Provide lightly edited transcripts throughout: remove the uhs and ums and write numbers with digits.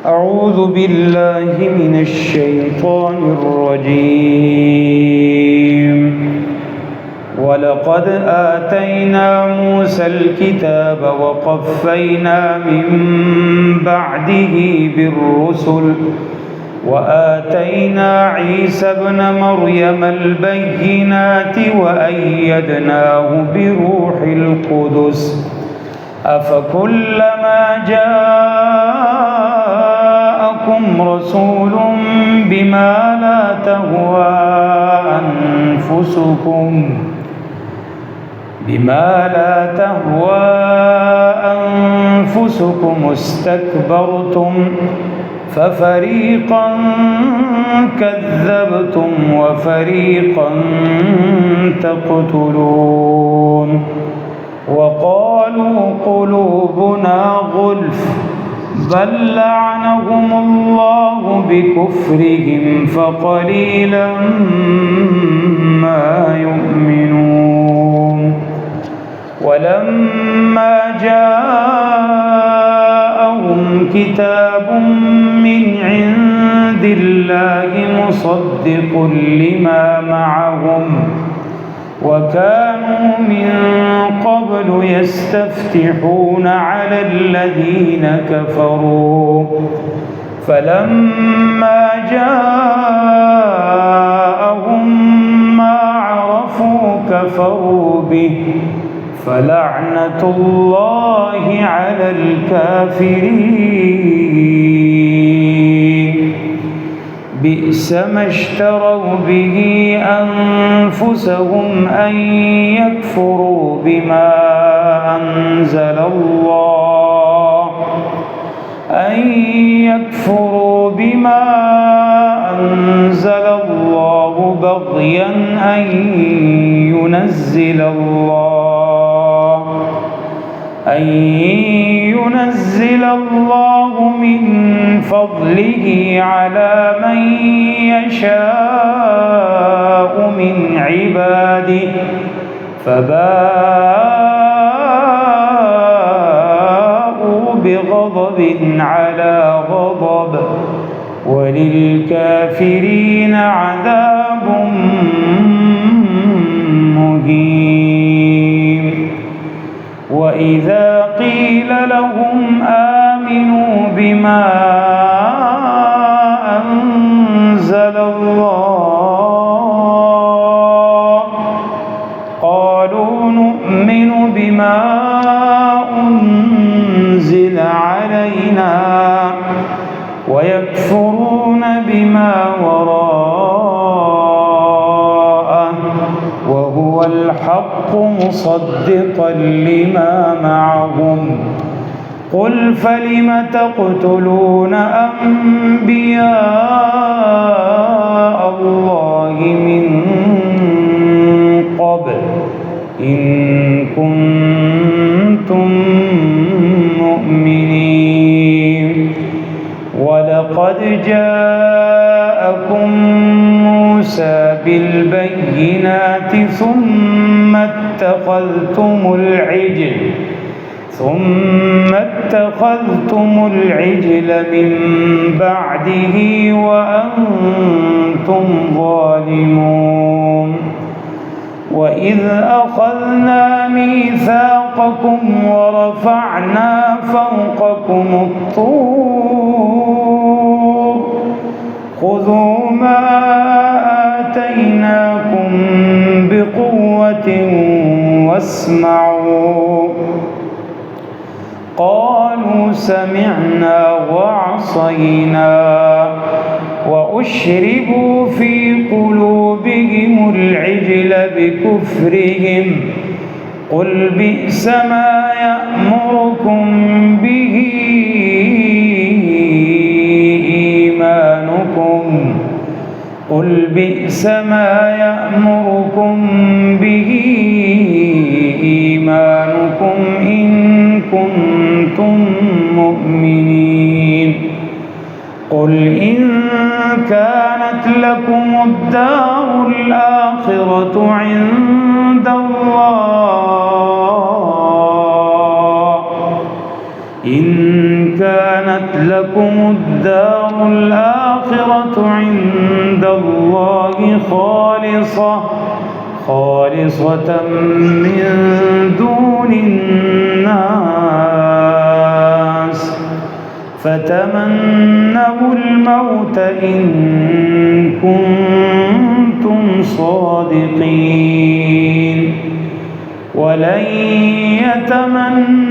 أعوذ بالله من الشيطان الرجيم. ولقد آتينا موسى الكتاب وقفينا من بعده بالرسل وآتينا عيسى ابن مريم البينات وأيدناه بروح القدس أفكلما جاءكم رسول بما لا تهوى أنفسكم استكبرتم ففريقا كذبتم وفريقا تقتلون وقالوا قلوبنا غلف بل لعنهم الله بكفرهم فقليلا ما يؤمنون. ولما جاءهم كتاب من عند الله مصدق لما معهم وكانوا من قبل يستفتحون على الذين كفروا فلما جاءهم ما عرفوا كفروا به فلعنة الله على الكافرين. بئس ما اشتروا به أنفسهم أن يكفروا بما أنزل الله بغيا أن ينزل الله من فضله على من يشاء من عباده فباءوا بغضب على غضب وللكافرين عذاب مهين. وإذا قيل لهم آمنوا بما أنزل الله قالوا نؤمن بما أنزل علينا ويكفرون بما وراءه وهو الحق مصدقا لما معهم قل فلم تقتلون أنبياء الله من قبل إن كنتم مؤمنين. ولقد جاءكم موسى بالبينات ثم اتخذتم العجل من بعده وأنتم ظالمون. وإذ أخذنا ميثاقكم ورفعنا فوقكم الطور خذوا ما آتيناكم بقوة واسمعوا قالوا سمعنا وعصينا وأشربوا في قلوبهم العجل بكفرهم قل بئس ما يأمركم به إيمانكم إن كنتم مؤمنين. قل إن كانت لكم الدار الآخرة عند الله إن كانت لكم الدار الآخرة عند الله خالصة من دون الناس فتمنوا الموت إن كنتم صادقين ولن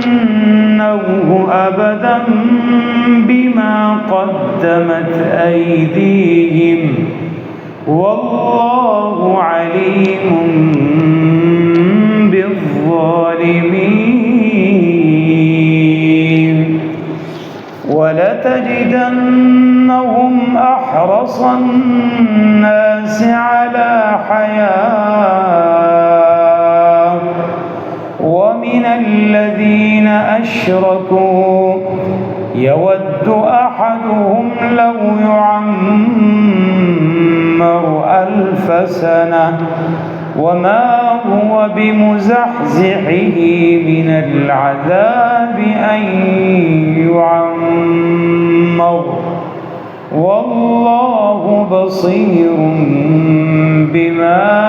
يتمنوه أبدا بما قدمت أيديهم والله عليم بالظالمين ولتجدنهم أحرص الناس على حياة ومن الذين أشركوا يود أحدهم لو يعمر 1000 سنة وما هو بمزحزحه من العذاب أن يعمر والله بصير بما